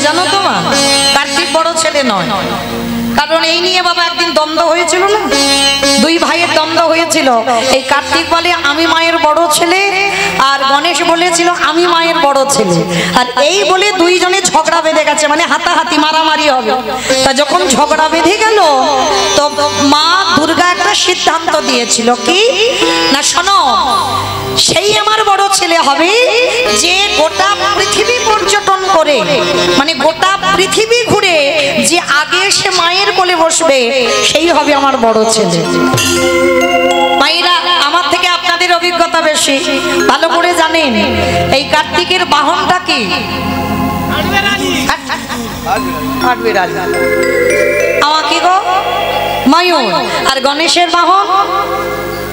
জানো তো মা, কার্তিক বড় ছেলে নয়। কারণ এই নিয়ে বাবা একদিন দ্বন্দ্ব হয়েছিল না, দুই ভাইয়ের দ্বন্দ্ব হয়েছিল। এই কার্তিক বলে আমি মায়ের বড় ছেলে, আর গণেশ বলেছিল আমি মায়ের বড় ছেলে। আর এই বলে দুইজনে ঝগড়া বেঁধে গেছে, মানে হাতাহাতি মারামারি হবে। তা যখন ঝগড়া বেঁধে গেল তো মা দুর্গা একটা সিদ্ধান্ত দিয়েছিল কি না, শোনো, সেই আমার বড় ছেলে হবে যে গোটা পৃথিবী পর্যটন করে, মানে গোটা পৃথিবী ঘুরে যে আগে সে মায়ের কোলে বসবে, সেই হবে আমার বড় ছেলে। মায়েরা আমার থেকে আপনাদের অভিজ্ঞতা বেশি, ভালো করে জানেন এই কার্তিকের বাহনটা কি? আমাকে গো ময়ূর। আর গণেশের বাহন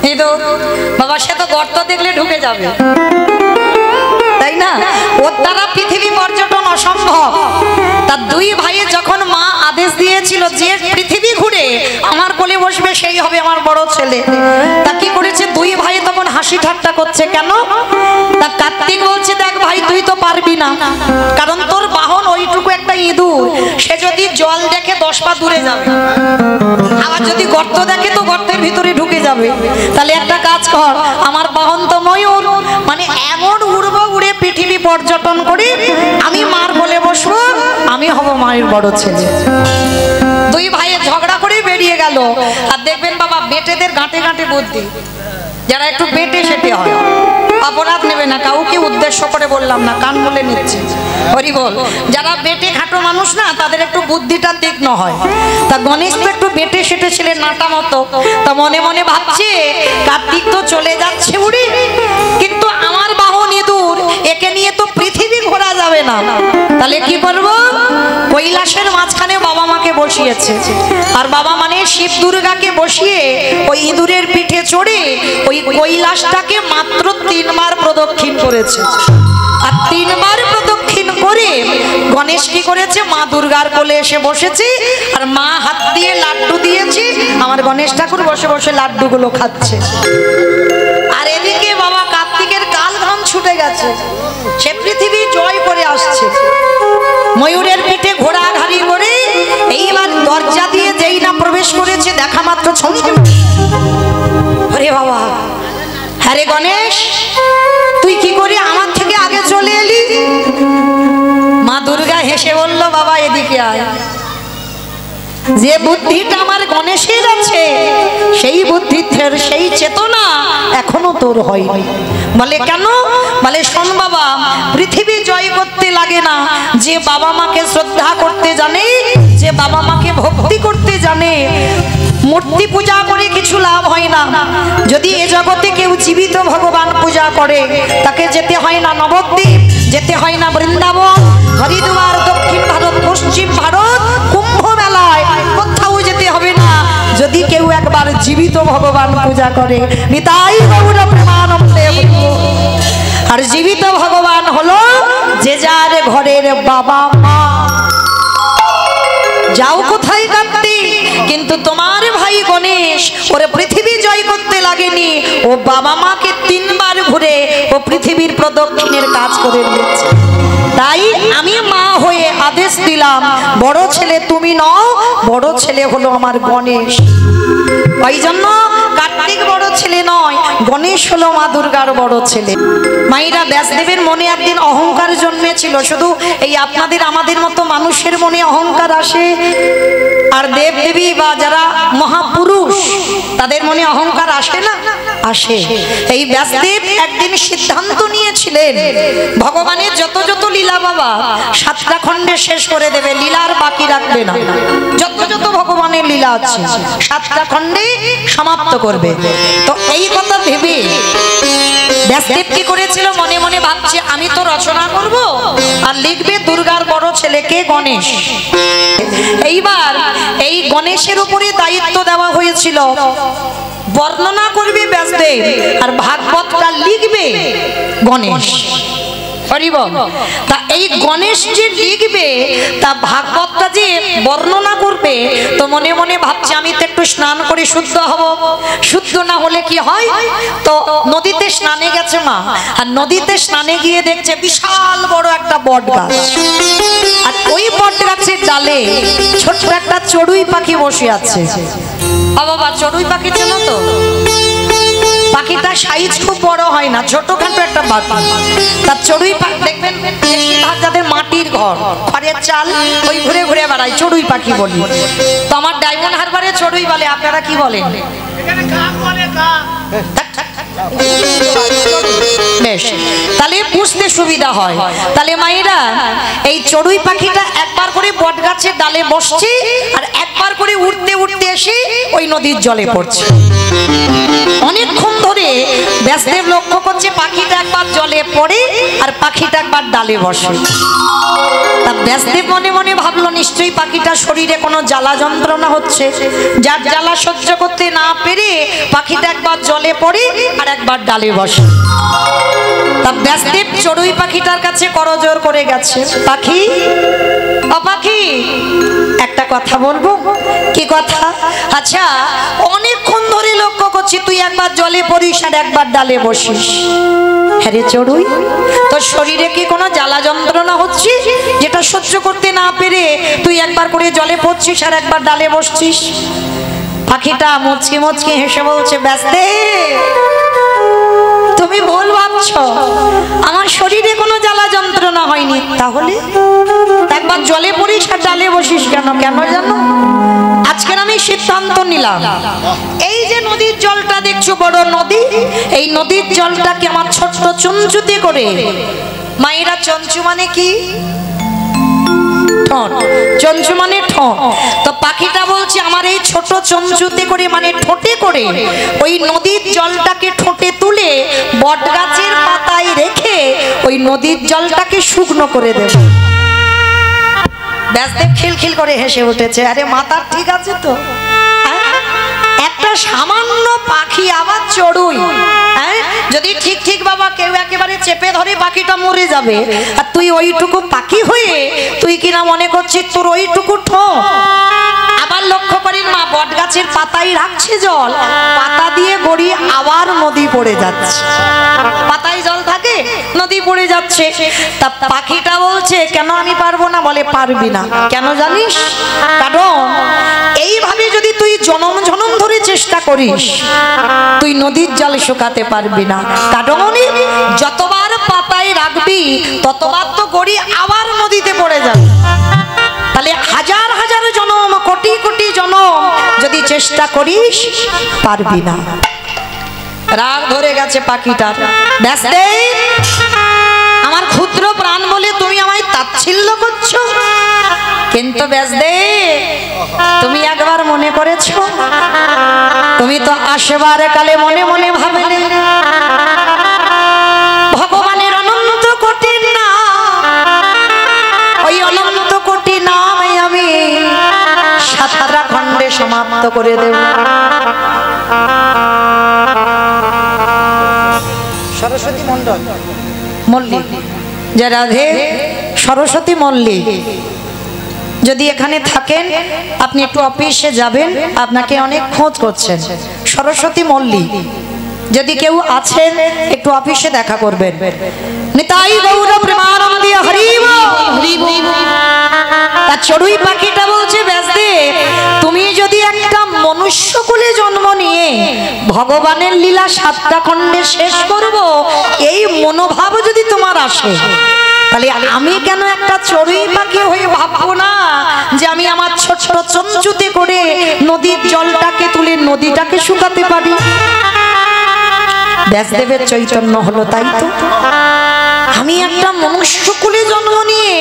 এই তো বাবা, সে তো গর্ত দেখলে ঢুকে যাবে, তাই না? ওর দ্বারা পৃথিবী পর্যটন অসম্ভব। তার দুই ভাইয়ে যখন মা আদেশ দিয়েছিল যে পৃথিবী ঘুরে আমার কোলে বসবে সেই হবে আমার বড় ছেলে, তা কি করেছে দুই ভাই তখন হাসি ঠাট্টা করছে। কেন? তা কার্তিক বলছে দেখ ভাই তুই তো পারবি না, কারণ তোর বাহন ওইটুকু একটা ইঁদুর, সে যদি জল দেখে 10 পা দূরে যাবে, আবার যদি গর্ত দেখে তো গর্তের ভিতরে ঢুকে যাবে। তাহলে একটা কাজ কর, আমার বাহন তো ময়ূর, মানে এমন উড়বো, উড়ে পৃথিবী পর্যটন করে আমি মার কোলে বসবো, আমি হব মায়ের বড় ছেলে। দুই ভাইয়ের ঝগড়া করে বেরিয়ে গেল। আর দেখবেন বাবা বেটেদের গাঁটে গাঁটে বুদ্ধি, যারা একটু বেটে সেটে হয়, অপরাধ নেবে না, কাউকে উদ্দেশ্য করে বললাম না, কান বলে নিচ্ছি, হরি বল। যারা বেটে খাটো মানুষ না, তাদের একটু বুদ্ধিটা তীক্ষ্ণ হয়। তা গণেশ তো একটু বেটে সেটে ছিলেন নাটা মতো, তা মনে মনে ভাবছে কার্তিক তো চলে যাচ্ছে উড়ে, কিন্তু আমার বাহন ইঁদুর, একে নিয়ে তো পৃথিবী ঘোরা যাবে না। তাহলে কি করবো? কৈলাসের মাঝখানে বাবা মাকে বসিয়েছে, আর বাবা মানে শিব দুর্গাকে বসিয়ে ওই ইঁদুরের পিঠে চড়ে ওই কৈলাসটাকে মাত্র 3 বার প্রদক্ষিণ করেছে। আর 3 বার প্রদক্ষিণ করে গণেশ কি করেছে, মা দুর্গার কোলে এসে বসেছে, আর মা হাত দিয়ে লাড্ডু দিয়েছে, আমার গণেশ ঠাকুর বসে বসে লাড্ডুগুলো খাচ্ছে। আর এদিকে বাবা কার্তিকের কাল ঘাম ছুটে গেছে, সে পৃথিবী জয় করে আসছে, ময়ূরের পিঠে ঘোড়া ঘাড়ি করে। এইবার দরজা দিয়ে যেই না প্রবেশ করেছে, দেখা মাত্র ছমকে, আরে বাবা, হ্যাঁ রে গণেশ, তুই কি করে আমার থেকে আগে চলে এলি? মা দুর্গা হেসে বলল বাবা এদিকে আয়, যে বুদ্ধিটা আমার গণেশের আছে সেই বুদ্ধির সেই চেতনা এখনো তোর হয়নি। বলে কেন? বলে শোন বাবা, পৃথিবী জয় করতে লাগে না, যে বাবা মাকে শ্রদ্ধা করতে জানে, যে বাবা মাকে ভক্তি করতে জানে, মূর্তি পূজা করে কিছু লাভ হয় না। যদি এ জগতে কেউ জীবিত ভগবান পূজা করে, তাকে যেতে হয় না নবদ্বীপ, যেতে হয় না বৃন্দাবন, হরিদ্বার, দক্ষিণ ভারত, পশ্চিম ভারত, কুম্ভ মেলায়, কোথাও যেতে হবে না। যদি কেউ একবার জীবিত ভগবান পূজা করে, নিতাই গৌর প্রেমানন্দে। আর জীবিত ভগবান হলো যে যার ঘরের বাবা মা। যাও কোথায় কার্তিক, কিন্তু তোমার ভাই গণেশ ওরে পৃথিবী জয় করতে লাগেনি, ও বাবা মাকে 3 বার ঘুরে ও পৃথিবীর প্রদক্ষিণের কাজ করে নিয়েছে। তাই আমি মা হয়ে আদেশ দিলাম, বড় ছেলে তুমি নও, বড় ছেলে হলো আমার গণেশ। ওই জন্য কার্তিক বড় ছেলে নয়, গণেশ হলো মা দুর্গার বড় ছেলে। মায়েরা ব্যাসদেবের মনে একদিন অহংকার জন্মেছিল। শুধু এই আপনাদের আমাদের মতো মানুষের মনে অহংকার আসে, আর দেব দেবী বা যারা মহাপুরুষ তাদের মনে অহংকার আসে না? আসে। এই ব্যাসদেব একদিন সিদ্ধান্ত নিয়েছিলেন ভগবানের যত যত লীলা বাবা 7টা খণ্ডে শেষ করে দেবে, লীলার বাকি রাখবে না। যত যত ভগবানের লীলা আছে 7টা খণ্ডে সমাপ্ত করবে। তো এই কথা ভেবে ব্যাসদেব কি করেছিল, মনে মনে ভাবছে আমি তো রচনা করব আর লিখবে দুর্গার বড় ছেলেকে গণেশ। এইবার এই গণেশের উপরে দায়িত্ব দেওয়া হয়েছিল, বর্ণনা করবে ব্যাসদেব আর ভাগবতটা লিখবে গণেশ। তা এই গণেশ যে লিখবে, তা ভাগবতটা যে বর্ণনা করবে, তো মনে মনে ভাবছে আমি তো একটু স্নান করে শুদ্ধ হব। শুদ্ধ না হলে কি হয়, তো নদীতে স্নানে গেছে মা, আর নদীতে স্নানে গিয়ে দেখছে বিশাল বড় একটা বট গাছ, আর ওই ডালে ছোট্ট একটা চড়ুই পাখি বসে আছে। বাবা চড়ুই পাখি চেনো তো? পাখিটা সাইজ খুব বড় হয় না, ছোটখাটো একটা পাখি। তার চড়ুই পাখি দেখবেন যাদের মাটির ঘর, খড়ের চাল, ওই ঘুরে ঘুরে বেড়ায়, চড়ুই পাখি বলি। তো আমার ডায়মন্ড হারবারে চড়ুই বলে, আপনারা কি বলেন? বেশ, তাহলে বুঝতে সুবিধা হয়। তাহলে মায়েরা এই চড়ুই পাখিটা একবার করে বট গাছের ডালে বসছে আর একবার করে উঠতে উঠতে এসে ওই নদীর জলে পড়ছে। অনেকক্ষণ ধরে ব্যাসদেব লক্ষ্য করছে পাখিটা একবার জলে পড়ে আর পাখিটা একবার ডালে বসে। তা ব্যাসদেব মনে মনে ভাবলো নিশ্চয়ই পাখিটা শরীরে কোনো জ্বালা যন্ত্রণা হচ্ছে, যার জ্বালা সহ্য করতে না পেরে পাখিটা একবার জলে পড়ে আর একবার ডালে বসে। তা ব্যাসদেব চড়ুই পাখিটার কাছে করজোড় করে গেছে, পাখি ও পাখি একটা কথা বলবো। কি কথা? আচ্ছা অনেকক্ষণ ধরে লক্ষ্য করছি তুই একবার জলে পড়িস আর একবার ডালে বসিস। হ্যাঁ রে চড়ুই, তোর শরীরে কি কোনো জ্বালা যন্ত্রণা হচ্ছে যেটা সহ্য করতে না পেরে তুই একবার করে জলে পড়ছিস আর একবার ডালে বসছিস? পাখিটা মুচকি মুচকি হেসে বলছে, ব্যাসদেব তুমি ভুল ভাবছো, আমার শরীরে কোনো জ্বালা যন্ত্রণা হয়নি। তাহলে একবার জলে পড়িস আর ডালে বসিস কেন? কেন জানো? আজকের আমি সিদ্ধান্ত নিলাম, এই যে নদীর জলটা দেখছো বড় নদী, এই নদীর জলটাকে আমার ছোট্ট চঞ্চুতে করে, মায়েরা চঞ্চু মানে কি? ঠোঁট। চঞ্চু মানে ঠোঁট। তো পাখিটা বলছে আমার এই ছোট চঞ্চুতে করে মানে ঠোঁটে করে ওই নদীর জলটাকে ঠোঁটে তুলে বট গাছের পাতায় রেখে ওই নদীর জলটাকে শুকনো করে দেব। ব্যাসদেব খিলখিল করে হেসে উঠেছে, আরে মাথা ঠিক আছে তো? একটা সামান্য পাখি আবার চড়ুই, যদি ঠিক ঠিক বাবা কেউ একেবারে চেপে ধরে পাখিটা মরে যাবে, আর তুই ওইটুকু পাখি হয়ে তুই কিনা মনে করছিস তোর ওইটুকু ঠোঁট। আবার লক্ষ্য করিস মা বট গাছের পাতায় রাখছে জল, পাতা দিয়ে গড়িয়ে আবার নদী পড়ে যাচ্ছে। পাতায় জল থাকে, নদী পড়ে যাচ্ছে। তা পাখিটা বলছে কেন আমি পারবো না? বলে পারবি না। কেন জানিস? কারণ এইভাবে যদি তুই জনম জনম ধরে চেষ্টা করিস তুই নদীর জল শুকাতে পারবি না। কারণ যতবার পাতায় রাখবি ততবার তো গড়ি আবার নদীতে পড়ে যাবে। তাহলে হাজার হাজার জনম, কোটি কোটি জনম যদি চেষ্টা করিস পারবি না। রাগ ধরে গেছে পাখিটার। ব্যাসদেব আমার ক্ষুদ্র প্রাণ বলে তুমি আমায় তাচ্ছিল্য করছো, কিন্তু ব্যাসদেব তুমি একবার মনে করেছো, তুমি তো আসবার কালে মনে মনে ভাবলে ভগবানের অনন্ত কোটি নাম, ওই অনন্ত কোটি নাম আমি 7টা খণ্ডে সমাপ্ত করে দেব। সরস্বতী মণ্ডল মল্লিক, যে রাধে সরস্বতী মল্লিক, যদি এখানে থাকেন আপনি একটু অফিসে যাবেন, আপনাকে অনেক খোঁজ করছেন। সরস্বতী মল্লিক যদি কেউ আছেন একটু অফিসে দেখা করবেন। নিতাই গৌর প্রেমানন্দে হরি বল। তার চড়ুই পাখিটা বলছে ব্যাসদেব তুমি যদি একটা মনুষ্য কুলে জন্ম নিয়ে ভগবানের লীলা 7টা খণ্ডে শেষ করব এই মনোভাব যদি তোমার আসে, তাহলে আমি কেন একটা চড়ুই পাখি হয়ে ভাববো না যে আমি আমার ছোট চঞ্চুতে করে নদীর জলটাকে তুলে নদীটাকে শুকাতে পারি? ব্যাসদেবের চৈতন্য হলো তাই তো। আমি একটা মনুষ্য কুলে জন্ম নিয়ে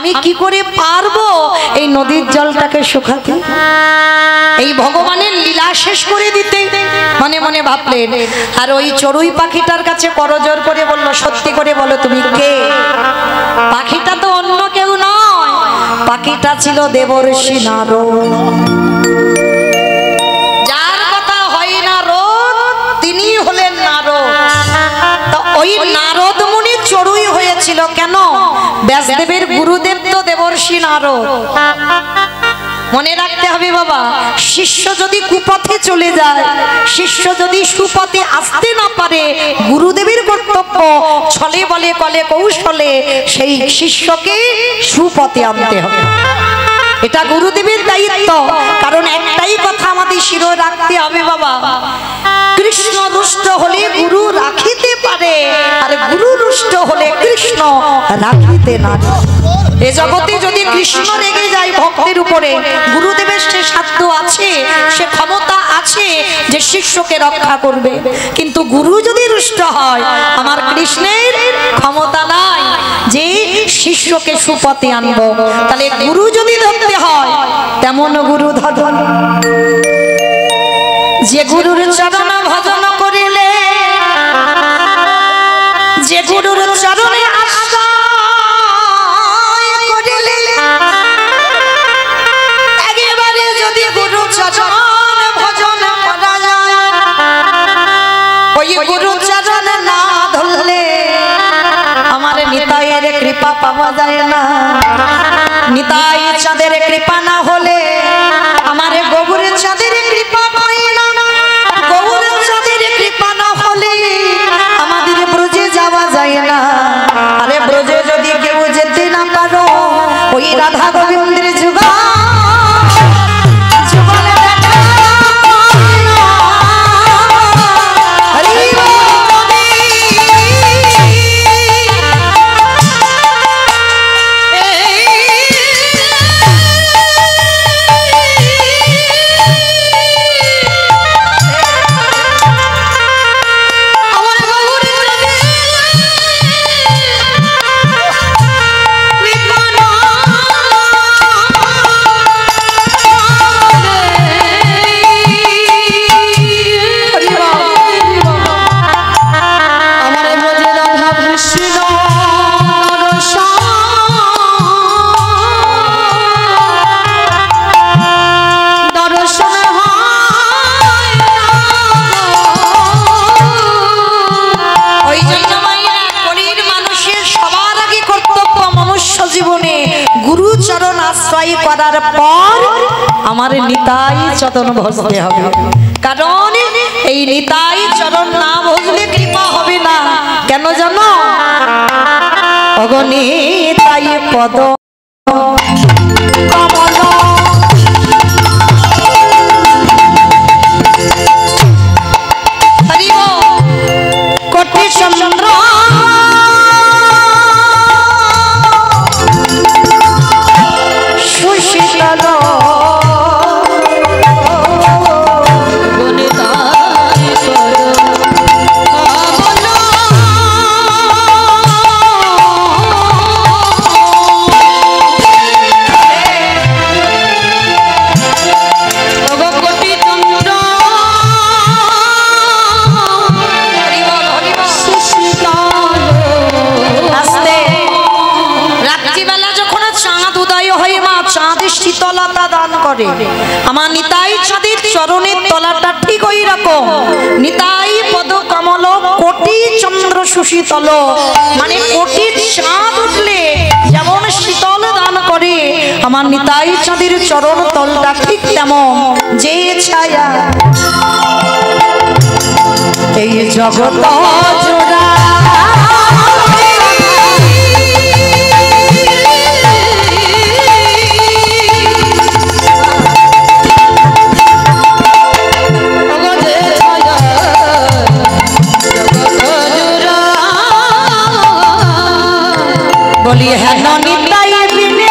আমি কি করে পারবো এই নদীর জলটাকে শুকাতে, এই ভগবানের লীলা শেষ করে দিতে? মনে মনে ভাবলেন। আর ওই চড়ুই পাখিটার কাছে করজোড় করে বলল, সত্যি করে বলো তুমি কে? পাখিটা তো অন্য কেউ নয়, পাখিটা ছিল দেবর্ষি নারদ। যার কথা হয় নারদ তিনি হলেন নারদ। তো ওই নারদ মুনি চড়ুই হয়েছিল কেন? ব্যাসদেবের গুরুদেব তো দেবর্ষি নারদ। মনে রাখতে হবে বাবা, শিষ্য যদি কুপথে চলে যায়, শিষ্য যদি সুপথে আসতে না পারে, গুরুদেবের কর্তব্য ছলে বলে কলে কৌশলে সেই শিষ্যকে সুপথে আনতে হবে। এটা গুরুদেবের দায়িত্ব। কারণ একটাই কথা আমাদের শিরো রাখতে হবে বাবা, কৃষ্ণ রুষ্ট হলে গুরু রাখিতে পারে, আর গুরু রুষ্ট হলে কৃষ্ণ রাখিতে না। এ জগতে যদি কৃষ্ণ রেগে যায় ভক্তের উপরে, গুরুদেবের সে সাধ্য আছে, সে ক্ষমতা আছে যে শিষ্যকে রক্ষা করবে। কিন্তু গুরু যদি রুষ্ট হয়, আমার কৃষ্ণের ক্ষমতা নাই যে শিষ্যকে সুপথে আনবো। তাহলে গুরু যদি ধরতে হয়, তেমন গুরু ধরুন যে গুরুর চরণ ভজন করিলে, যে গুরুর চরণে আশ্রয় করিলে, একেবারে যদি গুরু চরণ ভজন করা যায়, ওই গুরু চরণ না ধরলে আমার নিতাইয়ের কৃপা পাওয়া যায় না। নিতাই চাঁদের কৃপা না হলে আমার গৌরের চাঁদের কৃপা পাই না। গৌরের চাঁদের কৃপা না হলে আমাদের ব্রজে যাওয়া যায় না। আরে ব্রজে যদি কেউ যেতে না পারো, ওই রাধা গোবিন্দের যুগা করার পর আমার নিতাই চরণ ভজতে হবে। কারণ এই নিতাই চরণ না ভজলে কৃপা হবে না। কেন জানো? অগণিতাই পদ কমল কোটি চন্দ্র সুশীতল শীতলতা দান করে। আমার নিতাই চাঁদের চরণের তলাটা ঠিক ওই রকম। নিতাই পদ কমল কোটি চন্দ্র সুশীতল, মানে কোটি চাঁদ উঠলে যেমন শীতল দান করে, আমার নিতাই চাঁদের চরণ তলটা ঠিক তেমন। যে ছায়া এই জগৎ জোড়া বলি হ্যাঁ নিতাই বিনে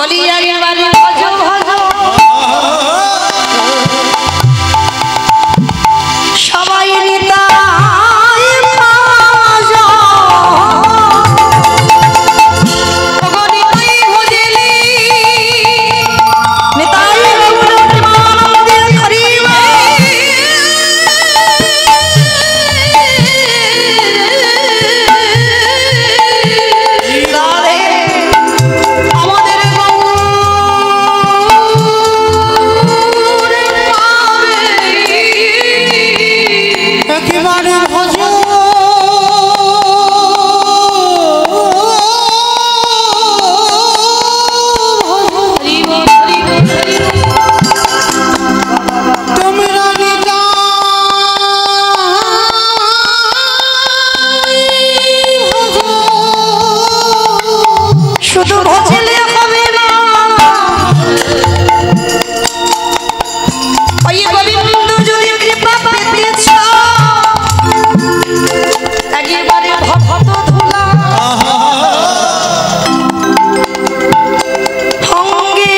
বলি একবারে ভজ ভজ সবাই নিতাই ভজ নিতাই ভজলি নিতাই প্রেমানন্দে হরিবে শুধু ভজলে হবে না ওই গোবিন্দ যদি কৃপা পেতে চাও একেবারে ভক্ত ধুলা সঙ্গে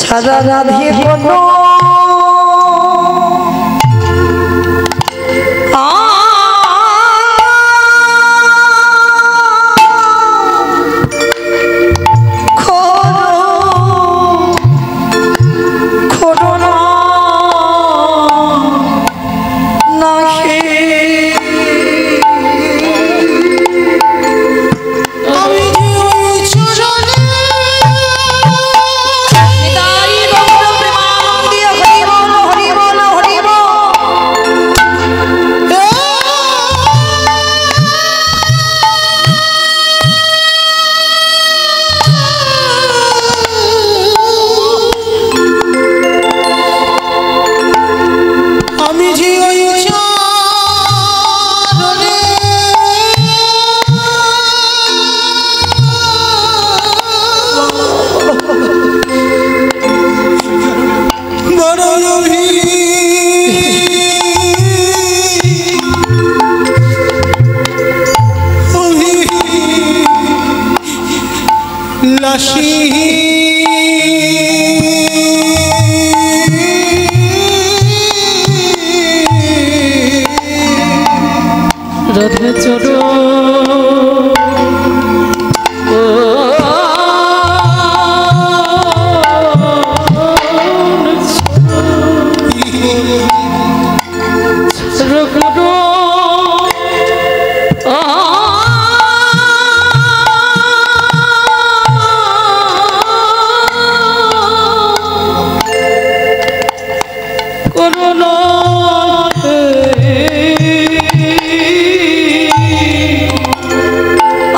ছাড়া রাধে কোনো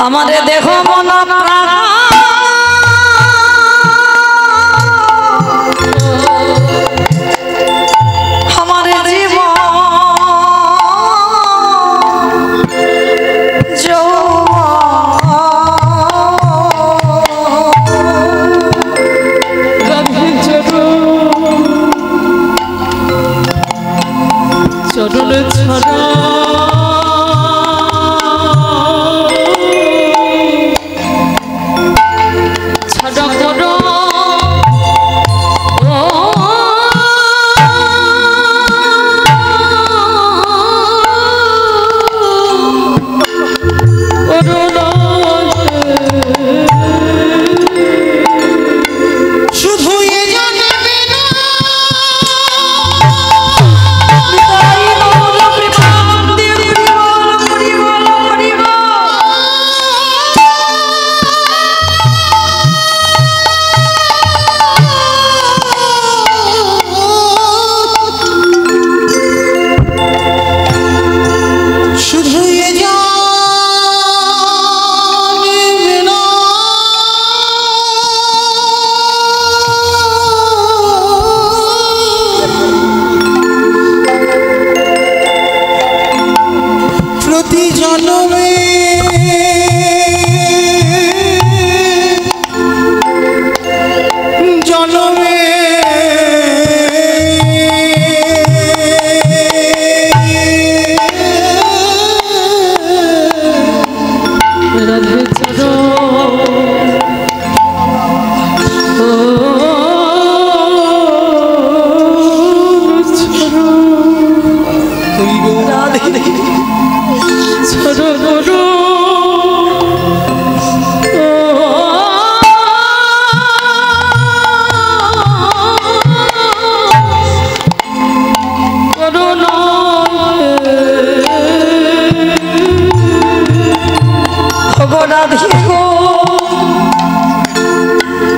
আমারে দেখো মন প্রাণ আমারে জীবন চরণ ছাড়া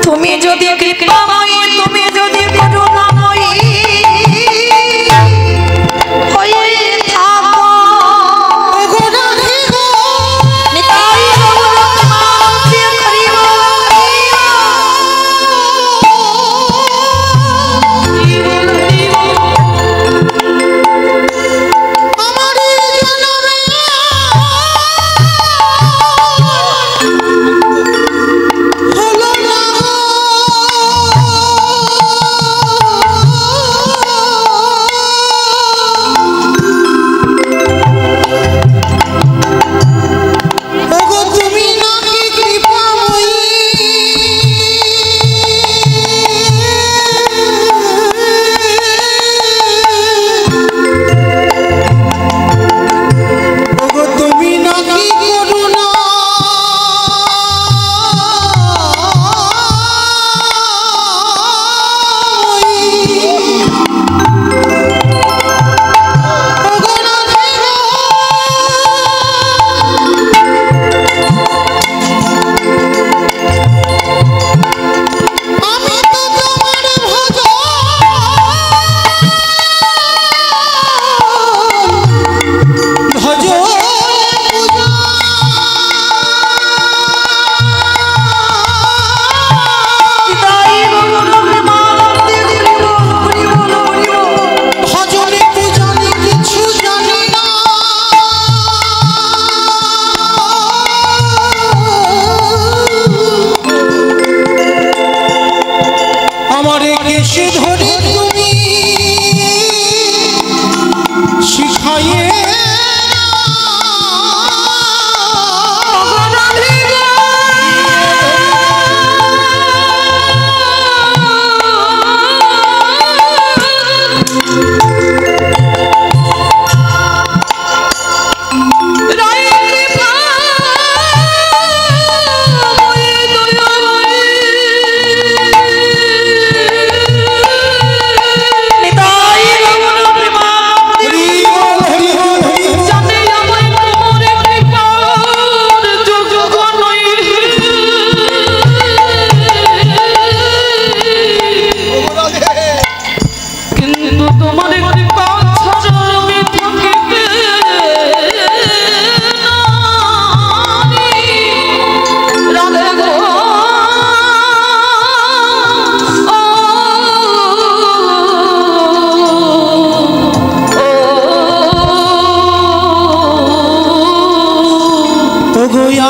তুমি যদি কৃপাময়ী তুমি যদি করুণাময়ী হয়ে থাকো নিতাই গৌরমান্তি করিব আমার জনমে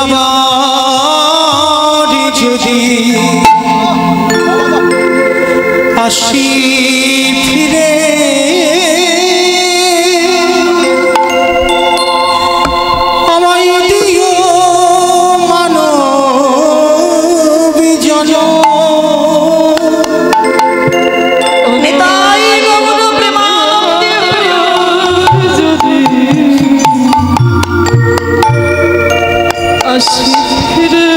আবার যদি আসি ফিরে আমায় দিও মানব জনম। নিতাই গৌর প্রেমানন্দে আসি ফিরে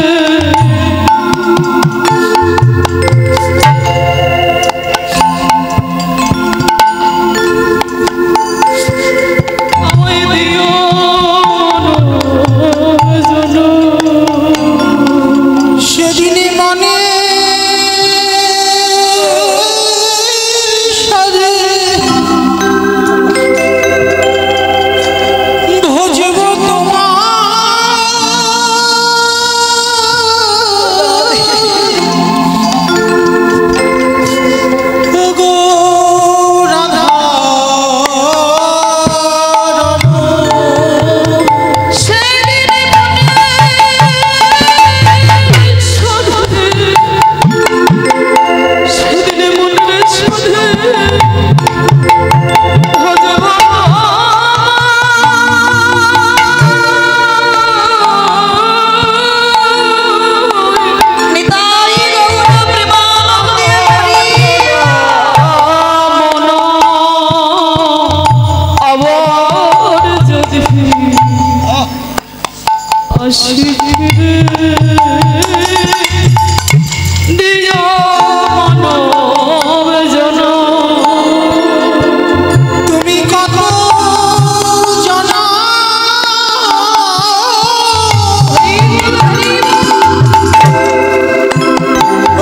আমায় দিও সেদিনে মনে সাজে ভজব তোমার গো রাধা সেদিনে মনে শোধে নিতাই গৌর প্রেমানন্দে আবার যদি আসি ফিরে দিও মানব জনম। তুমি কত জানা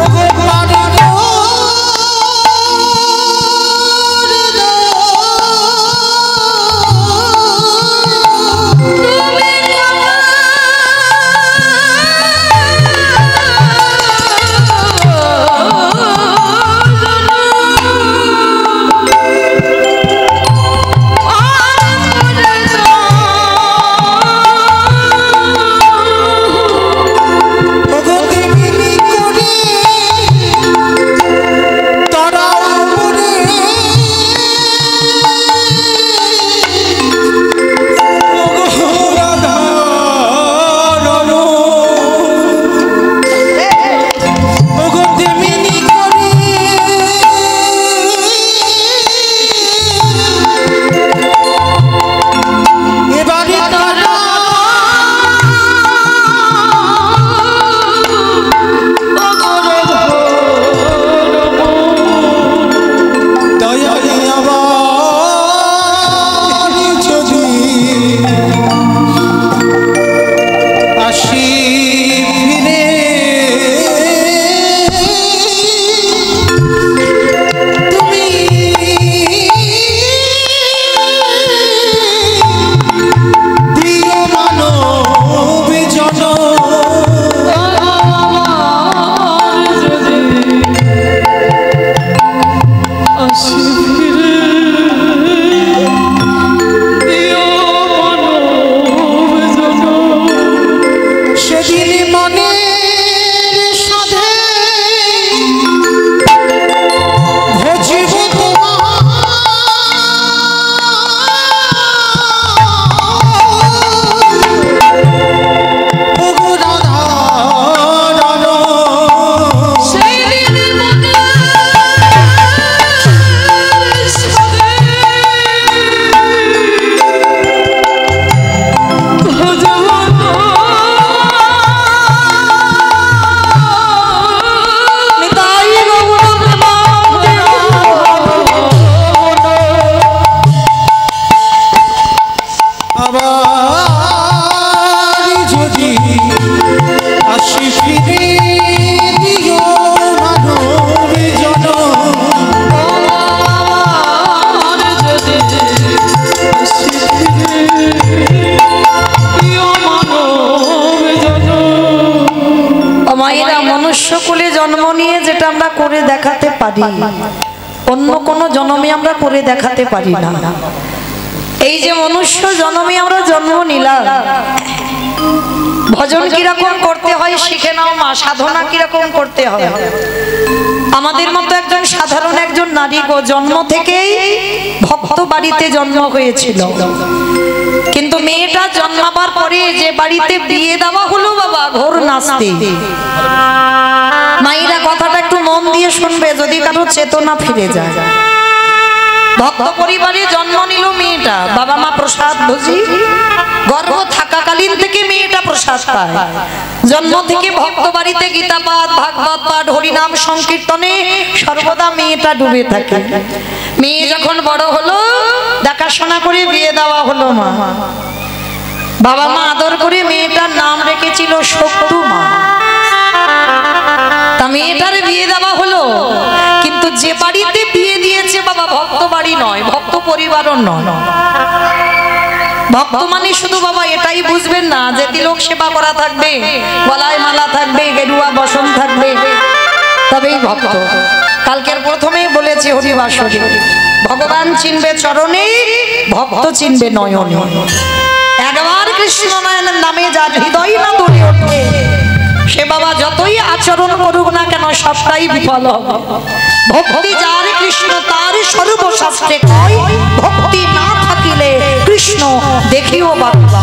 ওগো পারি গো ওগো তেমনি করে তারাও মরে ওগো রাধা রনো ওগো তেমনি করে এবারে তারা দয়ালে আবার যদি আসি ফিরে তুমি দিও মানব জনম। আসি ফিরে দিও মানব জনম। সেদিন মনের সাধে ভজিব তোমার ওগো রাধা রনো সেদিন মনের সাথে ভজব নিতাই গৌর প্রেমানন্দে আবার যদি আসি ফিরে দিও মানব জনম। মায়েরা মনুষ্য কুলে জন্ম নিয়ে যেটা আমরা করে দেখাতে পারি অন্য কোনো জন্মে আমরা করে দেখাতে পারি না। এই যে মনুষ্য জন্মে আমরা জন্ম নিলাম ভজন কিরকম করতে হয় শিখে নাও মা, সাধনা কিরকম করতে হয়। আমাদের মতো একজন সাধারণ একজন নারী গো, জন্ম থেকেই ভক্ত বাড়িতে জন্ম হয়েছিল, কিন্তু মেয়েটা জন্মাবার পরে যে বাড়িতে বিয়ে দেওয়া হলো বাবা, ঘোর নাস্তিক। মায়েরা কথাটা একটু মন দিয়ে শুনবে, যদি কারো চেতনা ফিরে যায়। ভক্ত পরিবারে জন্ম নিল মেয়েটা, বাবা মা প্রসাদ ভোজি, গর্ভ থাকাকালীন থেকে মেয়েটা প্রসাদ পায়। জন্ম থেকে ভক্ত বাড়িতে গীতা পাঠ, ভাগবত পাঠ, হরিনাম সংকীর্তনে সর্বদা মেয়েটা ডুবে থাকে। মেয়ে যখন বড় হলো, দেখাশোনা করে বিয়ে দেওয়া হলো মা। বাবা মা আদর করে মেয়েটার নাম রেখেছিল শক্তুমা। তা মেয়েটার বিয়ে দেওয়া হলো, কিন্তু যে বাড়িতে বিয়ে দিয়েছে বাবা ভক্ত বাড়ি নয়, ভক্ত পরিবারও নয়। ভক্ত মানে শুধু বাবা এটাই বুঝবেন না যে তিলক সেবা করা থাকবে, গলায় মালা থাকবে, গেরুয়া বসন থাকবে, তবেই ভক্ত। কালকের প্রথমেই বলেছে হরিবাসরে, ভগবান চিনবে চরণে, ভক্ত চিনবে নয়নে। একবার কৃষ্ণ নয়নের নামে যার হৃদয় না দূরে ওঠে, সে বাবা যতই আচরণ করুক না কেন সবটাই বিফল হবে। ভক্তি যার কৃষ্ণ তার সর্বশাস্ত্রে কয়, ভক্তি না থাকিলে কৃষ্ণ দেখিও বাবা।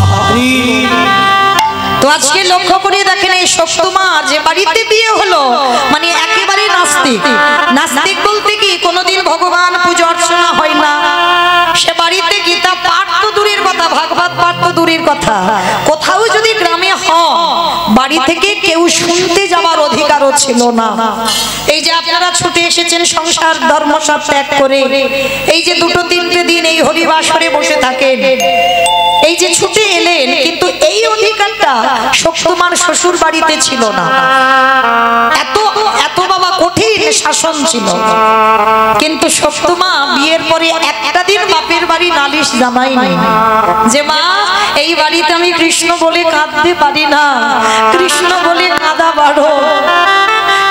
তো আজকে লক্ষ্য করে দেখেন, এই শক্তমা যে বাড়িতে বিয়ে হলো মানে একেবারে নাস্তিক। নাস্তিক বলতে কি, কোনোদিন ভগবান পূজা অর্চনা হয় না। সে বাড়িতে গীতা পাঠ তো দূরের কথা, ভাগবত পাঠ তো দূরের কথা, কোথাও যদি গ্রামে হয় বাড়ি থেকে কেউ শুনতে যাওয়ার অধিকারও ছিল না। এই যে আপনারা ছুটে এসেছেন সংসার ধর্ম সব ত্যাগ করে, এই যে দুটো তিনটে দিন এই হরিবাসরে বসে থাকেন, এই যে ছুটে এলেন, কিন্তু এই অধিকারটা শক্তমার শ্বশুর বাড়িতে ছিল না। এত এত বাবা কঠিন শাসন ছিল। কিন্তু শক্তমা বিয়ের পরে একটা দিন বাপের বাড়ি নালিশ জানায়নি যে মা এই বাড়িতে আমি কৃষ্ণ বলে কাঁদতে পারি না, কৃষ্ণ বলে কাঁদা বাড়ো,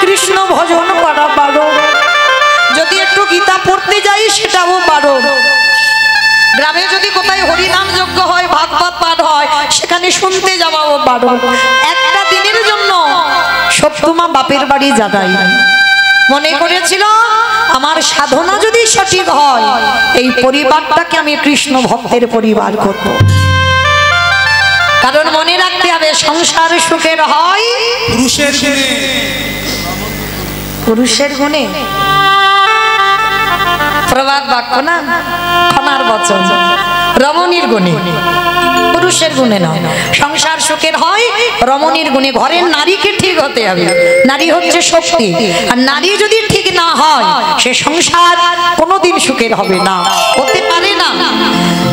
কৃষ্ণ ভজন করা বাড়ো, যদি একটু গীতা পড়তে যাই সেটাও বাড়ো, গ্রামে যদি কোথায় হরিনাম যজ্ঞ হয়, ভাগবত পাঠ হয়, সেখানে শুনতে যাওয়াও বারণ। একটা দিনের জন্য শক্তমা বাপের বাড়ি যাই, মনে করেছিল আমার সাধনা যদি সঠিক হয়, এই পরিবারটাকে আমি কৃষ্ণ ভক্তের পরিবার করব। কারণ মনে রাখতে হবে, সংসার সুখের হয় পুরুষের গুণে। পুরুষের গুণে, প্রবাদ বাক্য না, ক্ষমার বচন, রমণীর গুণে, পুরুষের গুণে নয়। সংসার সুখের হয় রমণীর গুণে। ঘরের নারীকে ঠিক হতে হবে, নারী হচ্ছে শক্তি, আর নারী যদি ঠিক না হয় সে সংসার কোনোদিন সুখের হবে না, হতে পারে না।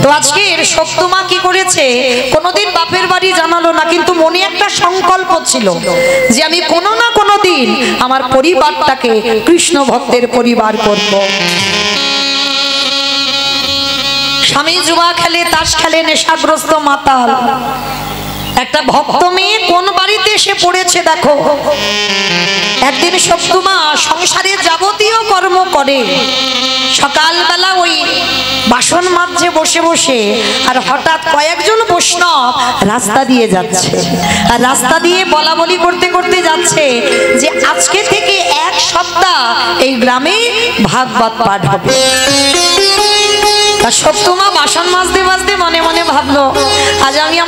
তো আজকের শক্তমা কি করেছে, কোনোদিন বাপের বাড়ি জানালো না, কিন্তু মনে একটা সংকল্প ছিল যে আমি কোনো না কোনো দিন আমার পরিবারটাকে কৃষ্ণ ভক্তের পরিবার করব। স্বামী জুয়া খেলে, তাস খেলে, নেশাগ্রস্ত মাতাল। একটা ভক্ত মেয়ে কোন বাড়িতে এসে পড়েছে দেখো। একদিন শক্তমা সংসারে যাবতীয় কর্ম করে, সকালবেলা ওই বাসন মাজছে বসে বসে, আর হঠাৎ কয়েকজন বৈষ্ণব রাস্তা দিয়ে যাচ্ছে, আর রাস্তা দিয়ে বলা বলি করতে করতে যাচ্ছে যে আজকে থেকে এক সপ্তাহ এই গ্রামে ভাগবত পাঠ হবে। শক্তমা বাসন মাজতে মাজতে মনে মনে ভাবলো, আজ আমি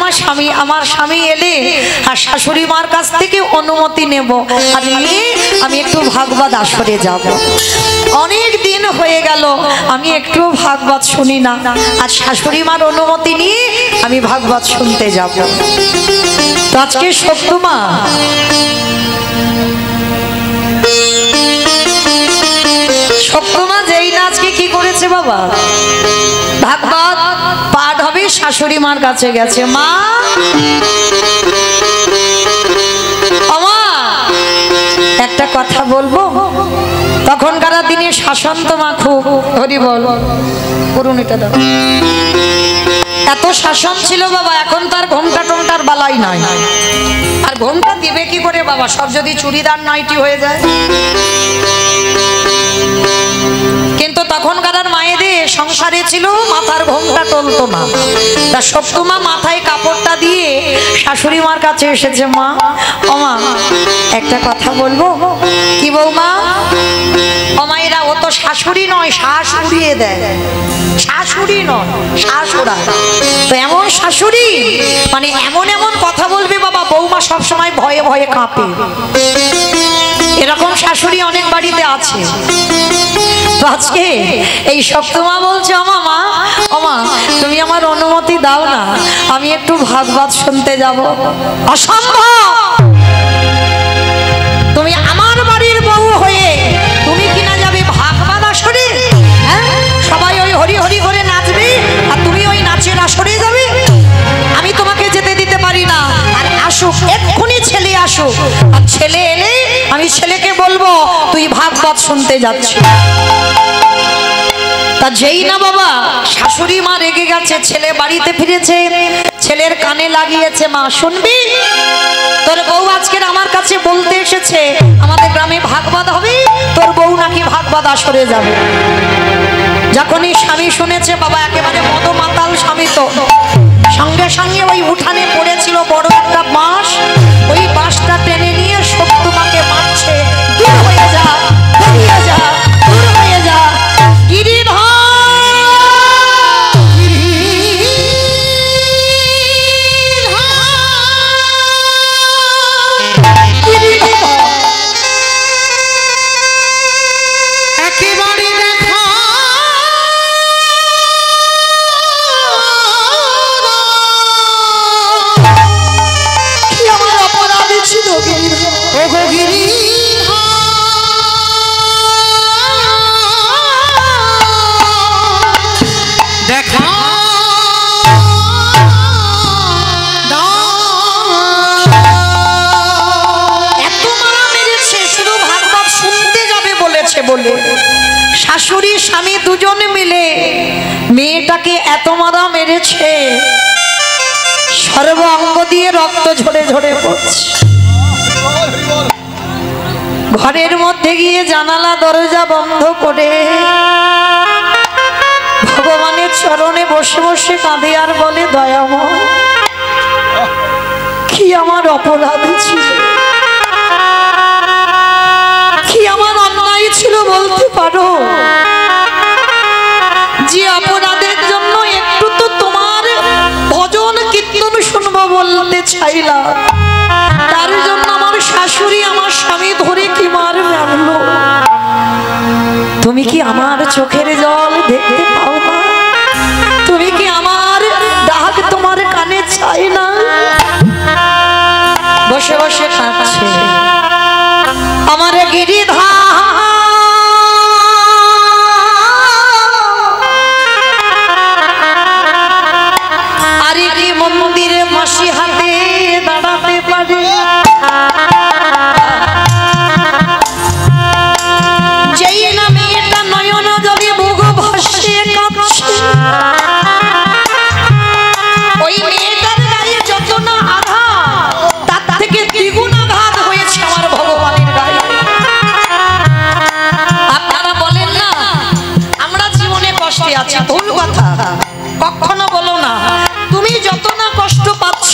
আমার স্বামী এলে আর শাশুড়ি মার কাছ থেকে অনুমতি নেব, আর নিয়ে আমি একটু ভাগবত আসরে যাব। অনেক দিন হয়ে গেল আমি একটু ভাগবত শুনি না, আর শাশুড়ি মার অনুমতি নিয়ে আমি ভাগবত শুনতে যাব। তো আজকে শক্তমা যেই না আজকে কি করেছে বাবা, ভাগবত পাঠ হবে, শাশুড়ি মার কাছে গেছে, মা একটা কথা বলবো। তখনকার দিনে শাসন তো মা খুব, হরি বল করুন এটা দাও, এত শাসন ছিল বাবা। এখন তার ঘোমটা টোমটার বালাই নাই, আর ঘোমটা দিবে কি করে বাবা, সব যদি চুড়িদার নাইটি হয়ে যায়। কিন্তু তখনকার আর মায়েদের সংসারে ছিল মাথার ঘোমটা টলতো না, তা সপ্তমা মাথায় কাপড়টা দিয়ে শাশুড়ি মার কাছে এসেছে। মা, ও মা, একটা কথা বলবো। কি বৌমা? ও মায়েরা, ও তো শাশুড়ি নয়, শ্বাস উড়িয়ে দেয়। শাশুড়ি নয়, শ্বাস ওড়ায়। তো এমন শাশুড়ি, মানে এমন এমন কথা বলবে বাবা, বৌমা সবসময় ভয়ে ভয়ে কাঁপে। এরকম শাশুড়ি অনেক বাড়িতে আছে। তো আজকে এই সপ্তমা বলছে, আমা মা, ওমা, তুমি আমার অনুমতি দাও না, আমি একটু ভাগবত শুনতে যাব। অসম্ভব! তুমি আমার বাড়ির বউ হয়ে তুমি কিনা যাবে ভাগবত আসরে? হ্যাঁ, সবাই ওই হরি হরি করে নাচবে আর তুমি ওই নাচের আসরে যাবে? আমি তোমাকে যেতে দিতে পারি না। আর আসুক, এক্ষুনি ছেলে আসুক, আর ছেলে এলে আমি ছেলেকে বলবো তুই ভাগবত শুনতে যাচ্ছিস। তা যেই না বাবা শাশুড়ি মা রেগে গেছে, ছেলে বাড়িতে ফিরেছে, ছেলের কানে লাগিয়েছে, মা শুনবি, তোর বউ আজকের আমার কাছে বলতে এসেছে আমাদের গ্রামে ভাগবত হবে, তোর বউ নাকি ভাগবত আসরে যাবে। যখনই স্বামী শুনেছে বাবা, একেবারে মদমাতাল স্বামী, তো সঙ্গে সঙ্গে ওই উঠানে পড়েছিল বড় একটা বাঁশ, ওই বাঁশটা টেনে নিয়ে সপ্তমাকে মারছে। দূর হয়ে যা, বেরিয়ে যা, দূর হয়ে যা। গিরিধর, একেবারে দেখা কি আমার অপরাধ ছিল গিরিধর? ওগো গিরি দেখা এত মারা মেরেছে, শুধু ভাগবত শুনতে যাবে বলেছে বলে শাশুড়ি স্বামী দুজন মিলে মেয়েটাকে এত মারা মেরেছে, সর্ব অঙ্গ দিয়ে রক্ত ঝরে ঝরে পড়ছে। ঘরের মধ্যে গিয়ে জানালা দরজা বন্ধ করে ভগবানের চরণে বসে বসে কাঁদে আর বলে, দয়াময়, কি আমার অপরাধ ছিল, কি আমার অন্যায় ছিল বলতে পারো? যে অপরাধের জন্য একটু তো তোমার ভজন কীর্তন শুনবো বলতে চাইলাম, তার জন্য আমার শাশুড়ি আমার স্বামী ধরে কি মার মারলো। তুমি কি আমার চোখের জল দেখতে পাও না? তুমি কি আমার ডাক তোমার কানে চাই না? বসে বসে কাঁদছে আমার গিরিধর। আরে কি মন্দিরে মাসি হাতে দাঁড়াতে পারে? যেই না মেয়েটা নয়ন জলে বুক ভাসিয়ে কাঁদছে, ওই মেয়েটার গায়ে যত না আঘাত, তার থেকে দ্বিগুণ আঘাত হয়েছে আমার ভগবানের গায়ে। আপনারা বলেন না আমরা জীবনে কষ্টে আছি, ভুল কথা, কখনো বলো না। তুমি যত না কষ্ট পাচ্ছ,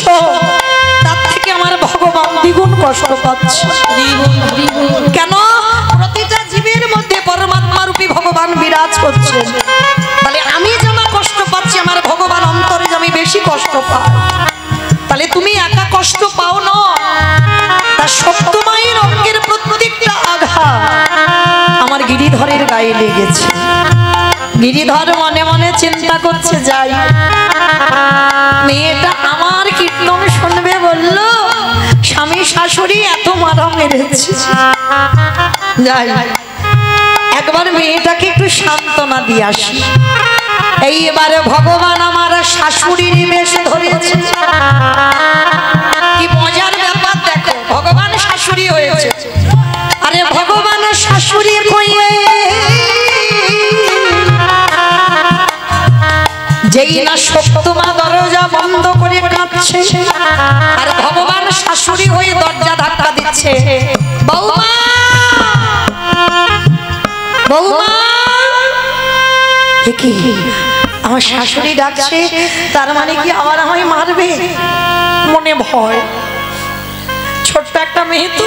তার থেকে আমার ভগবান দ্বিগুণ কষ্ট পাচ্ছে। কেন? প্রতিটা জীবের মধ্যে পরমাত্মা রূপী ভগবান বিরাজ করছেন। তাহলে আমি যেমন কষ্ট পাচ্ছি, আমার ভগবান অন্তরে আমি বেশি কষ্ট পাই। তাহলে তুমি একা কষ্ট পাও না, তার সপ্তমায়ের অঙ্গের প্রত্যেকটা আঘাত আমার গিরিধরের গায়ে লেগেছে। গিরিধর মনে মনে চিন্তা করছে, যাই মেয়েটা আমার কীর্তন শুনবে বলল, স্বামী শাশুড়ি এত মারা মেরেছে, যাই একবার মেয়েটাকে একটু সান্ত্বনা দিয়ে আসি। এইবারে ভগবান আমার শাশুড়ির বেশ ধরেছে। কি মজার ব্যাপার দেখো, ভগবান শাশুড়ি হয়েছে। আরে ভগবান শাশুড়ি হয়ে যেই না সপ্তমা দরজা বন্ধ করে কাঁদছে, আর ভগবান শাশুড়ি হয়ে দরজা ধাক্কা দিচ্ছে, বৌমা, বৌমা, কি আমার শাশুড়ি ডাকছে, তার মানে কি আবার আমায় মারবে? মনে ভয়, ছোট্ট একটা মেয়ে তো,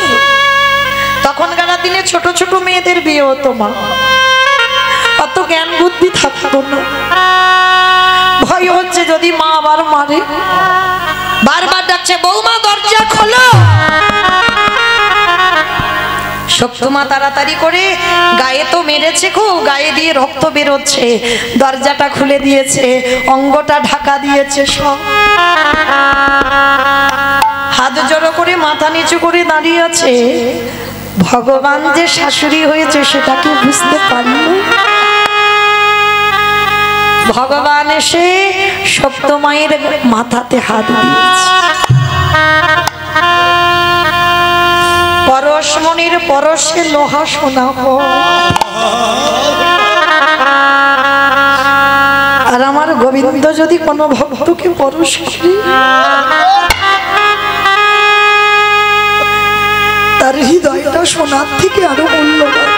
তখনকার দিনে ছোট ছোট মেয়েদের বিয়ে হতো, মা অত জ্ঞান বুদ্ধি থাকতো না। ভয় হচ্ছে যদি মা আবার মারে। বারবার ডাকছে, বৌমা দরজা খোলো। শক্তমা তাড়াতাড়ি করে, গায়ে তো মেরেছে খুব, গায়ে দিয়ে রক্ত বেরোচ্ছে, দরজাটা খুলে দিয়েছে, অঙ্গটা ঢাকা দিয়েছে সব। হাত জড়ো করে মাথা নিচু করে দাঁড়িয়ে আছে। ভগবান যে শাশুড়ি হয়েছে সেটা কি বুঝতে পারল? ভগবান এসে সপ্তমায়ের মাথাতে হাত দিয়েছে। পরশমণির পরশে লোহা সোনা হয়। আর আমার গোবিন্দ যদি কোনো ভক্তকে পরশ করে, তার হৃদয়টা সোনার থেকে আরো মূল্যবান।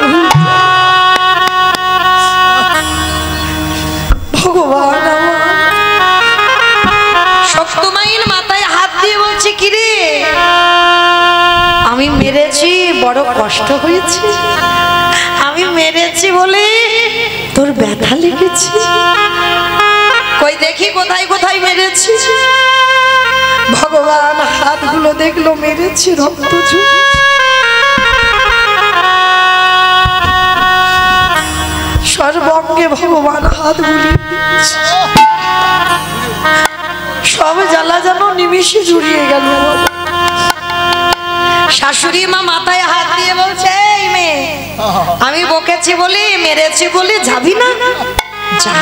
ভগবান সপ্তমায়ের মাথায় হাত দিয়ে বলছে, কিরে আমি মেরেছি, বড় কষ্ট হয়েছে, আমি মেরেছি বলে তোর ব্যথা লেগেছে, কই দেখি কোথায় কোথায় মেরেছি। ভগবান হাতগুলো দেখলো, মেরেছি, রক্ত ঝরছে। সর্বঙ্গে ভগবান হাত বুলিয়ে দিয়েছে, সব জ্বালা যেন নিমিষে জুড়িয়ে গেল। শাশুড়ি মা মাথায় হাত দিয়ে বলছে, এই মেয়ে, আমি বকেছি বলি, মেরেছি বলি, যাবি না? যা,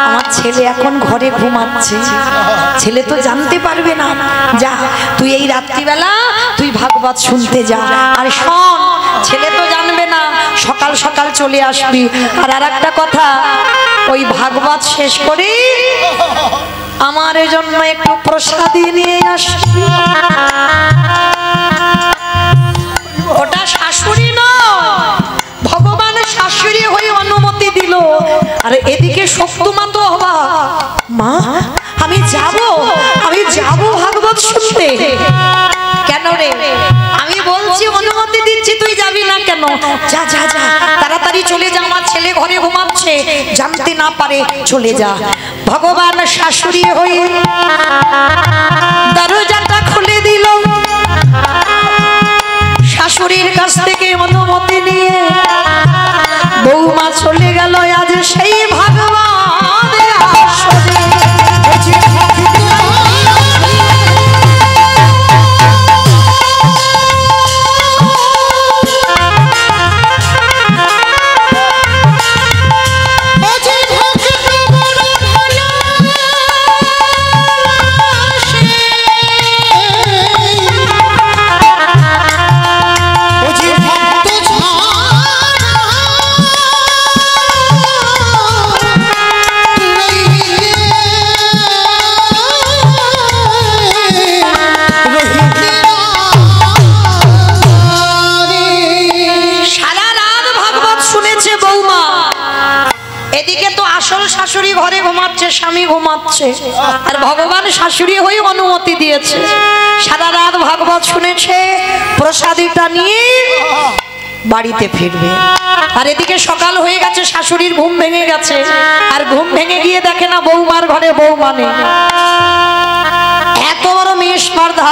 আমার ছেলে এখন ঘরে ঘুমাচ্ছে, ছেলে তো জানতে পারবে না, যা তুই এই রাত্রিবেলা তুই ভাগবত শুনতে যা। আর শোন, ছেলে তো জানবে না, সকাল সকাল চলে আসবি। আর একটা কথা, ওই ভাগবত শেষ করে আমার জন্য একটু প্রসাদী নিয়ে আসবি। ওটা শাশুড়ি নয়, ভগবান শাশুড়ি হয়ে অনুমতি দিল। আর এদিকে সপ্তমা তো অবাক, মা আমি যাব ভাগবত শুনতে। কেন রে? আমি বলছি অনুমতি দিচ্ছি, তুই যাবি না কেন? যা যা যা, তাড়াতাড়ি চলে যা, আমার ছেলে ঘরে ঘুমাচ্ছে, জানতে না পারে, চলে যা। ভগবান শাশুড়ি হয়ে দরজাটা খুলে দিল। শাশুড়ির কাছ থেকে অনুমতি নিয়ে বৌমা চলে গেল আজ সেই ভাগবতের আসরে। শাশুড়ি ঘরে ঘুমাচ্ছে, স্বামী ঘুমাচ্ছে, আর ভগবান শাশুড়ি হয়ে অনুমতি দিয়েছে। সারা রাত ভাগবত শুনেছে, প্রসাদীটা নিয়ে বাড়িতে ফিরবে। আর এদিকে সকাল হয়ে গেছে, শাশুড়ির ঘুম ভেঙে গেছে। আর ঘুম ভেঙে গিয়ে দেখে না বৌমার ঘরে বৌমা নেই। এত বড় মেয়ে স্পর্ধা,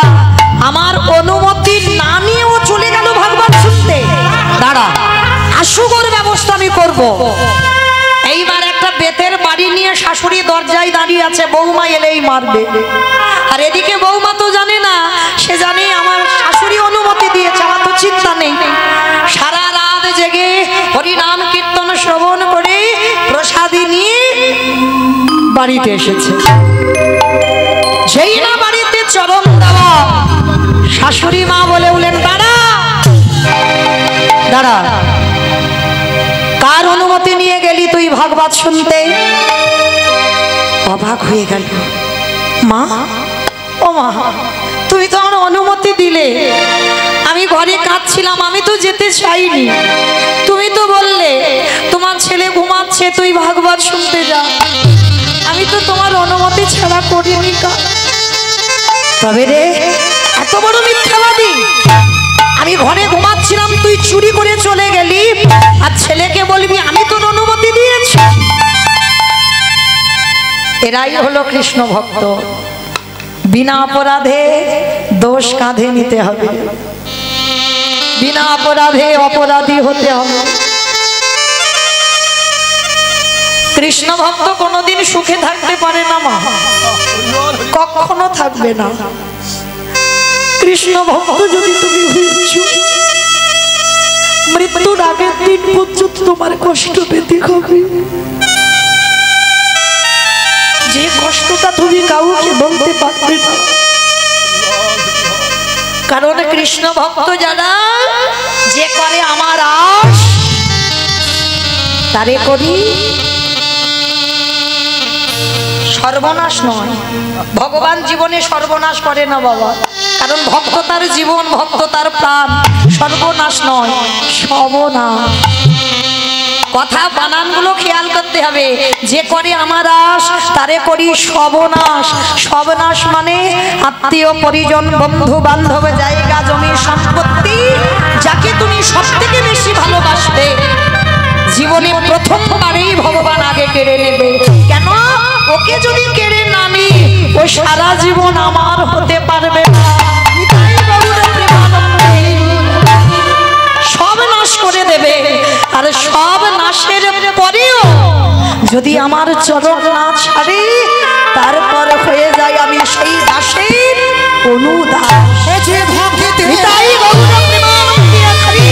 আমার অনুমতি না নিয়েও চলে গেল ভাগবত শুনতে। দাঁড়া, আসুগর ব্যবস্থা আমি করব। এইবার একটা বেতের বাড়ি নিয়ে শাশুড়ি দরজায় দাঁড়িয়ে আছে, বৌমা এলেই মারবে। আর এদিকে বৌমা তো জানে না, সে জানে আমার শাশুড়ি অনুমতি দিয়েছে, আমার তো চিন্তা নেই। সারা রাত জেগে হরিনাম কীর্তন শ্রবণ করে প্রসাদী নিয়ে বাড়িতে এসেছে। যেই না বাড়িতে চরণ দেওয়া, শাশুড়ি মা বলে উঠলেন, দাঁড়া দাঁড়া, কার অনুমতি নিয়ে গেলি তুই ভাগবত শুনতে? অবাক হয়ে গেল। মা, ও মা, তুমি তো আমার অনুমতি দিলে, আমি ঘরে কাঁদছিলাম, আমি তো যেতে চাইনি। তুমি তো বললে তোমার ছেলে ঘুমাচ্ছে, তুই ভাগবত শুনতে যা। আমি তো তোমার অনুমতি ছাড়া করিনি কাজ। তবে রে এত বড় মিথ্যাবাদী! আমি ঘরে ঘুমাচ্ছিলাম, তুই চুরি করে চলে গেলি, আর ছেলেকে বলবি আমি তোর অনুমতি দিয়েছি। এরাই হলো কৃষ্ণ ভক্ত। বিনা অপরাধে দোষ কাঁধে নিতে হবে, বিনা অপরাধে অপরাধী হতে হবে। কৃষ্ণ ভক্ত কোনোদিন সুখে থাকতে পারে না মা, কখনো থাকবে না। কৃষ্ণ ভক্ত যদি তুমি হয়েছো, মৃত্যুর আগের দিন পর্যন্ত তোমার কষ্ট পেতে হবে। যে কষ্টটা তুমি কাউকে বলতে পারবে না। কারণ কৃষ্ণ ভক্ত যারা, যে করে আমার আশ তারে করি সর্বনাশ নয়। ভগবান জীবনে সর্বনাশ করে না বাবা, কারণ ভক্ত তার জীবন, ভক্ত তার প্রাণ। সর্বনাশ নয়, সর্বনাশ। কথা বানানগুলো খেয়াল করতে হবে। যে করে আমার আশ তারে করি সর্বনাশ। সর্বনাশ মানে আত্মীয় পরিজন, বন্ধু বান্ধব, জায়গা জমি সম্পত্তি, যাকে তুমি সব থেকে বেশি ভালোবাসবে, জীবনে প্রথমবারেই ভগবান আগে কেড়ে নেবে। কেন? ওকে যদি কেড়ে না নি, ও সারা জীবন আমার হতে পারবে না। সব নাশ করে দেবে, আর সব নাশের পরেও যদি আমার চরণ না ছাড়ে, তারপর হয়ে যায় আমি সেই দাসের অনুদাস। তাই গৌর প্রেমানন্দে হরি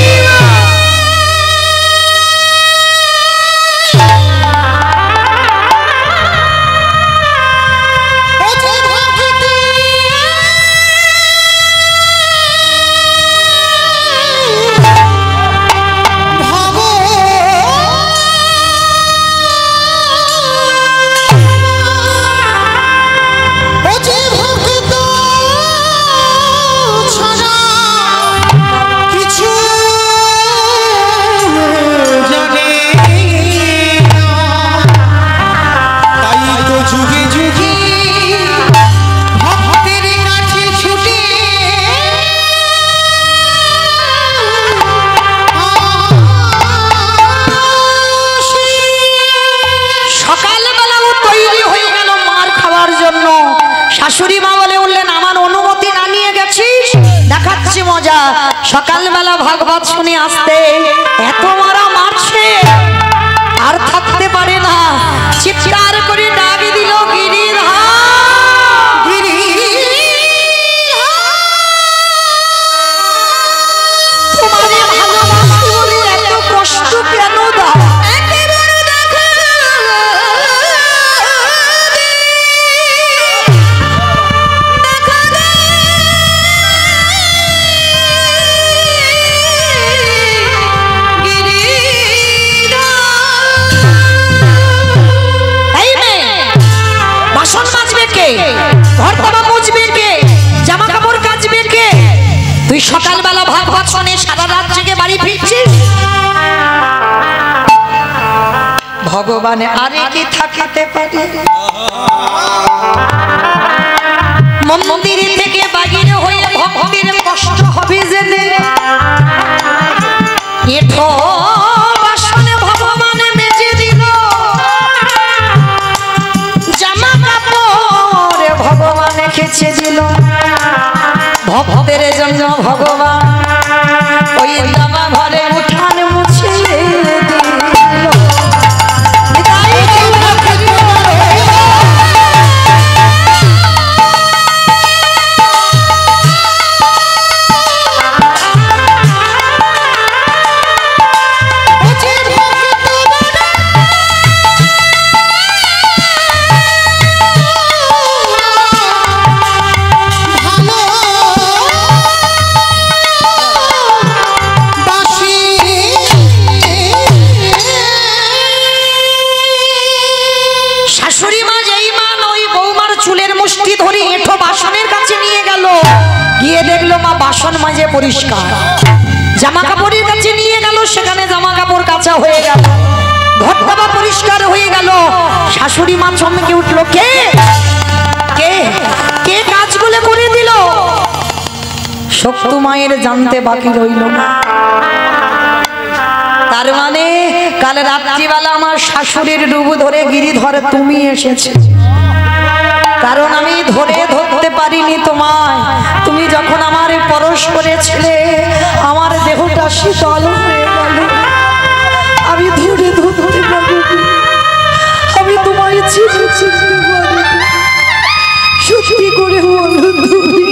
শাশুড়ি মা বলে উঠলেন, আমার অনুমতি না নিয়ে গেছিস, দেখাচ্ছি মজা। সকালবেলা ভাগবত শুনে আসতে এত মারা মারছে, আর থাকতে পারে না, চিৎকার করে ডাক দিল, গিরিধর তোমারে ভালোবাসি বলে এত কষ্ট কেন দাও? তুই সকালবেলা ভাগবত শুনে সারা রাত জেগে বাড়ি ফিরছিস। ভগবানে আরে কি থাকতে পারে? মন্দির থেকে বাহির হয়ে ভক্তের কষ্ট হবে জেনে, এঠো বাসনে ভগবানে মেজে দিল, জামা কাপড় ভগবানে খেচে দিল। ভক্তের জন্য ভগবান ওই জামা ঘরে উঠান মুছে দিল। শাশুড়ি ধরে এঁঠো বাসনের কাছে নিয়ে গেল, গিয়ে দেখলো মা বাসন মাজে পরিষ্কার। জামা কাপড়ের কাছে নিয়ে গেল, সেখানে জামা কাপড় কাচা হয়ে গেল, ঘরটা পরিষ্কার হয়ে গেল। শাশুড়ি মা চমকে উঠলো, কে কে কে কাজগুলো করে দিল? শক্তু মায়ের জানতে বাকি রইল না। তার মানে কাল রাত্রিবেলা আমার শাশুড়ির ডুবু ধরে গিরিধর তুমি এসেছে, কারণ আমি ধরতে পারিনি তোমায়। তুমি যখন আমার পরশ করেছিলে আমার দেহটা শীতল হয়ে গেল, আমি ধরতে পারিনি, আমি তোমায় চিনতে পারিনি। সত্যি করে বলো তুমি।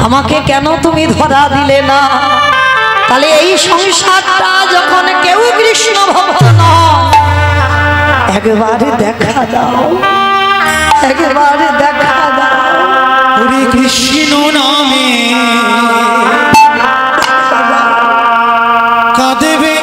আমাকে কেন তুমি ধরা দিলে না? তাহলে এই সংসারটা যখন কেউ কৃষ্ণ ভক্ত নয়, একবার দেখা দাও, একবার দেখা দাও। হরে কৃষ্ণ নামে কাঁদবে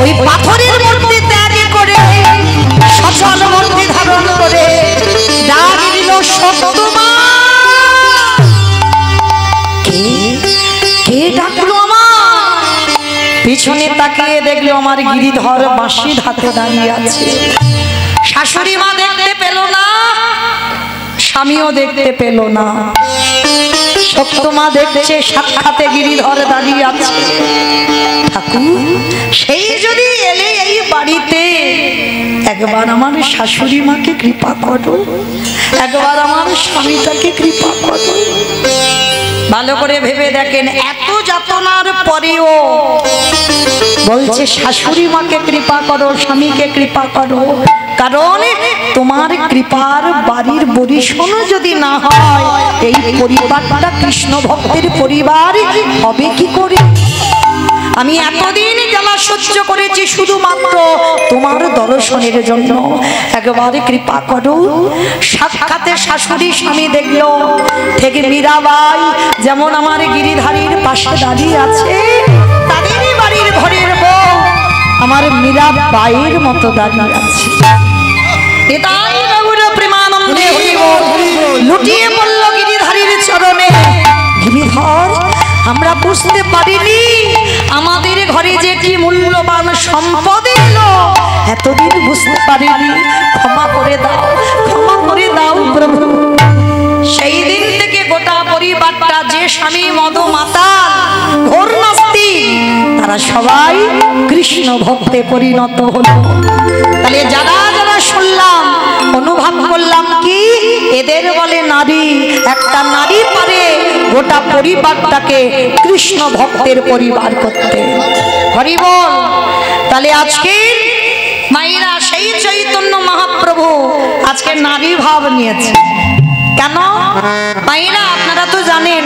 ওই পাথরের মূর্তি ত্যাগ করে সচল মূর্তি ধারণ করে ডাক দিল সত্যমা। কে ডাকলো আমার? পিছনে তাকিয়ে দেখলো আমার গিরিধর বাঁশির হাতে দাঁড়িয়ে আছে। শাশুড়ি মা দেখতে পেল না, স্বামীও দেখতে পেল না, সত্যমা দেখছে সাক্ষাতে গিরিধর দাঁড়িয়ে আছে। ঠাকুর, সেই যদি এলে এই বাড়িতে একবার আমার শাশুড়ি মাকে কৃপা করো, একবার আমার স্বামীটাকে কৃপা করো। ভালো করে ভেবে দেখেন, এত যাতনার পরেও বলছে শাশুড়ি মাকে কৃপা করো, স্বামীকে কৃপা করো। কারণ তোমার কৃপার বাড়ির বরিশন যদি না হয়, এই পরিবারটা কৃষ্ণ ভক্তের পরিবার হবে কি করে? আমি এতদিন জ্বালা সহ্য করেছি শুধুমাত্র তোমার দর্শনের জন্য, একবার কৃপা করো। সাক্ষাতে শাশুড়ি স্বামী দেখলো, ঠিক মীরাবাই যেমন আমার গিরিধারীর পাশে দাঁড়িয়ে আছে, তাদেরই বাড়ির ঘরের বউ আমার মীরাবাইয়ের মতো দাঁড়িয়ে আছে। এটাই গৌর প্রেমানন্দে লুটিয়ে পড়ল গিরিধারীর চরণে। গিরিধর, আমরা বুঝতে পারিনি আমাদের ঘরে যে কি মূল্যবান সম্পদ এলো, এতদিন বুঝতে পারিনি। ক্ষমা করে দাও, ক্ষমা করে দাও প্রভু। সেই দিন থেকে গোটা পরিবারটা, যে স্বামী মদ মাতাল ঘোর নাস্তিক, তারা সবাই কৃষ্ণ ভক্তে পরিণত হলো। তাহলে যারা যারা শুনলাম, অনুভব করলাম কি এদের বলে নারী। একটা নারী পারে গোটা পরিবারটাকে কৃষ্ণ ভক্তের পরিবার করতে। হরি বল। তাহলে আজকে মায়েরা সেই চৈতন্য মহাপ্রভু আজকে নারী ভাব নিয়েছে। কেন মায়েরা? আপনারা তো জানেন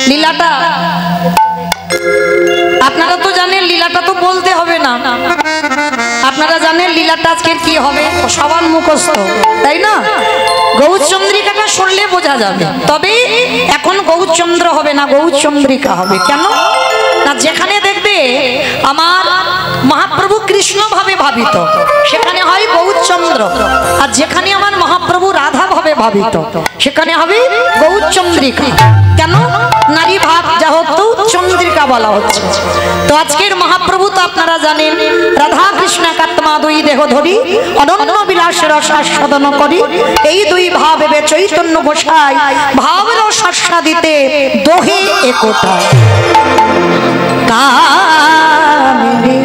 লীলাটা আপনারা তো জানেন, লীলাটা তো বলতে হবে না। আপনারা জানেন লীলাটা আজকে কি হবে, সবার মুখস্থ, তাই না? গৌরচন্দ্রিকাটা শুনলে বোঝা যাবে। তবে এখন গৌরচন্দ্র হবে না, গৌরচন্দ্রিকা হবে। কেন না? যেখানে দেখবে আমার মহাপ্রভু কৃষ্ণ ভাবে ভাবিত, সেখানে হয় গৌরচন্দ্র। আর যেখানে আমার মহাপ্রভু রাধা ভাবে ভাবিত, সেখানে হবে গৌরচন্দ্রিকা। কেন? নারী ভাব যা হতো চন্দ্রিকা বলা হচ্ছে। তো আজকের মহাপ্রভু তো আপনারা জানেন, রাধা কৃষ্ণ একাত্মা দুই দেহ ধরি, অনন্য বিলাস রস আস্বাদন করি। এই দুই ভাব এবে চৈতন্য গোসাই ভাব রস আস্বাদিতে দোহে একতা। কামিনী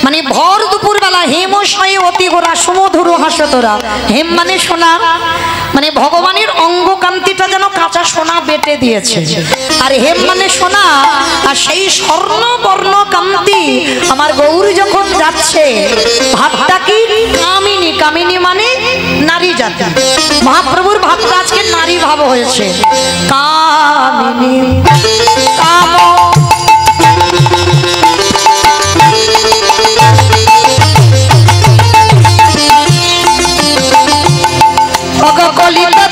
মানে ভর দুপুর বেলা হেমশয়ে অতি গোরা সমধুর হাসতরা। হেম মানে সোনা, মানে ভগবানের অঙ্গকান্তিটা যেন কাঁচা সোনা বেটে দিয়েছে। আর হেম মানে সোনা, আর সেই স্বর্ণ বর্ণ কান্তি আমার গৌরী যখন যাচ্ছে, ভাবটা কি কামিনী। কামিনী মানে নারী জাতি। মহাপ্রভুর ভাবটা আজকে নারী ভাব হয়েছে। কামিনী কাম কলিতা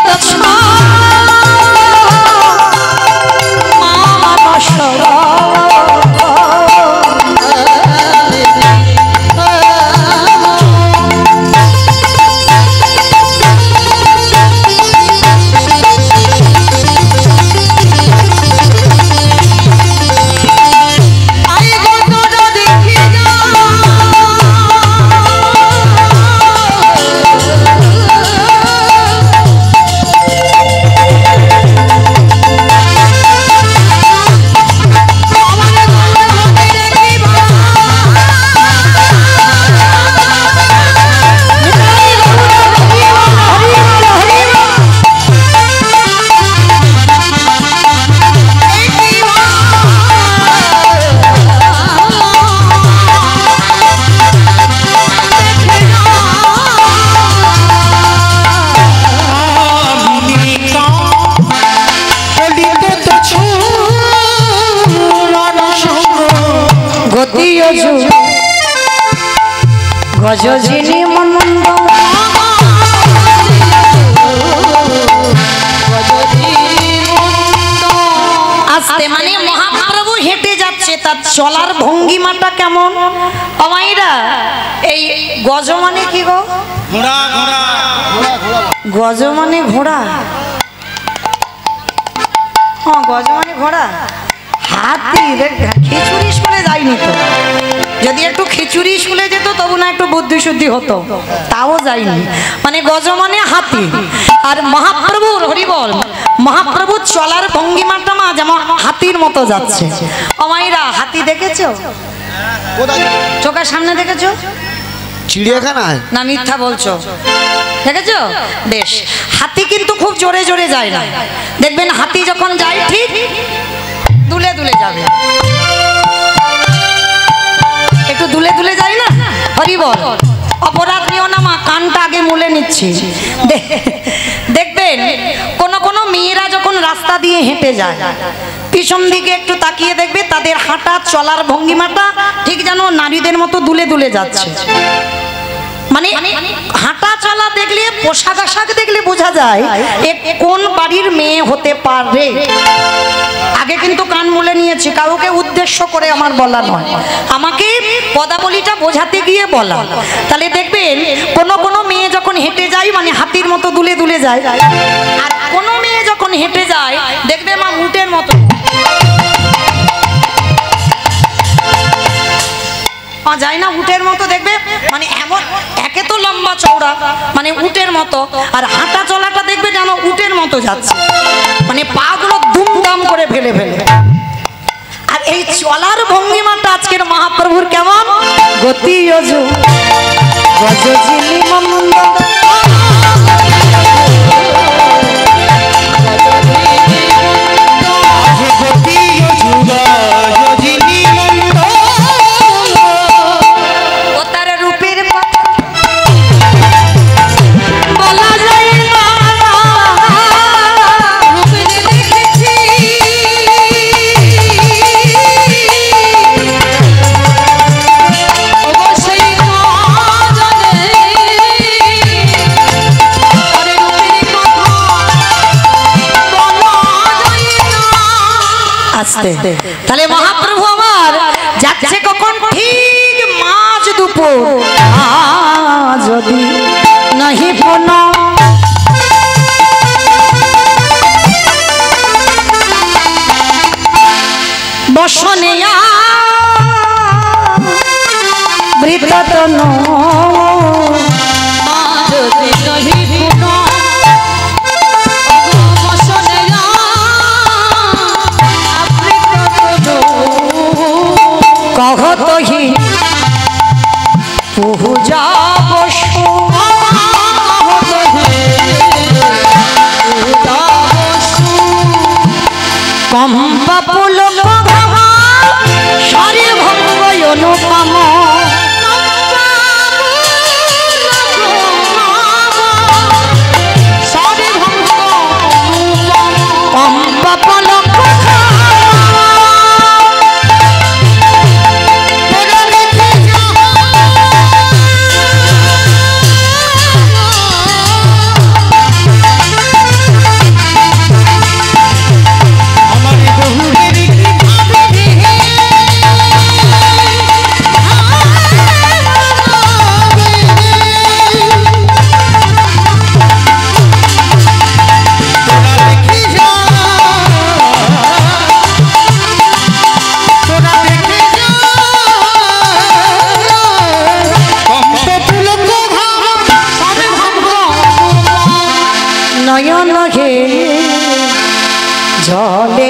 গতি অজু গজজিনী মনন্দ আস্তে মানে মহাপ্রভু হেঁটে যাচ্ছে, তার চলার ভঙ্গিমাটা কেমন? অমাইরা এই গজ মানে কি গো? ঘোড়া ঘোড়া গজ মানে ঘোড়া। হ্যাঁ, গজ মানে ঘোড়া। হাতি খিচুড়ি স্কুলে যায়নি তো, যদি একটু খিচুড়ি স্কুলে যেত তবু না একটু বুদ্ধি শুদ্ধি হতো, তাও যায়নি। মানে গজ মানে হাতি। আর মহাপ্রভুর হরিবল মহাপ্রভুর চলার ভঙ্গিমাটা মা যেমন হাতির মতো যাচ্ছে। অমাইরা হাতি দেখেছো? চোখের সামনে দেখেছো? চিড়িয়াখানায় না মিথ্যা বলছো? দেখেছো? বেশ, হাতি কিন্তু খুব জোরে জোরে যায় না। দেখবেন হাতি যখন যায় ঠিক দুলে দুলে যাবে, একটু দুলে দুলে যায় না। হরিবল অপরাধ নিও না মা, কানটা আগে মুলে নিচ্ছি। দেখবেন কোন কোন মেয়েরা যখন রাস্তা দিয়ে হেঁটে যায় পিছন দিকে একটু তাকিয়ে দেখবে তাদের হাঁটা চলার ভঙ্গিমাটা ঠিক যেন নারীদের মতো দুলে দুলে যাচ্ছে। মানে হাঁটা চলা দেখলে, পোশাক আশাক দেখলে বোঝা যায় এ কোন বাড়ির মেয়ে হতে পারে। আগে কিন্তু কান মুলে নিয়েছি, কাউকে উদ্দেশ্য করে আমার বলা নয়, আমাকে পদাবলীটা বোঝাতে গিয়ে বলা। তাহলে দেখবেন কোন কোন মেয়ে যখন হেঁটে যায় মানে হাতির মতো দুলে দুলে যায়, আর কোন মেয়ে যখন হেঁটে যায় দেখবে মা উটের মতো যায় না, উটের মতো দেখবে। মানে এমন একে তো লম্বা চওড়া মানে উটের মতো, আর হাঁটা চলাটা দেখবে যেন উটের মতো যাচ্ছে, মানে পা গুলো দুমদাম করে ফেলে ফেলে। আর এই চলার ভঙ্গিমাটা আজকের মহাপ্রভুর কেমন? গতি অজু গজজিনী মনন্দ তাহলে মহাপ্রভু আমার যাচ্ছে কখন? ঠিক মাঝ দুপুর। যদি নাহি পুন বসনে বৃততন কহত হি পূজা বসু কম্পা পুলক সারি ভঙ্গ অনুপম সারি ভঙ্গ কম্পা পুলক নয়ন হে জলে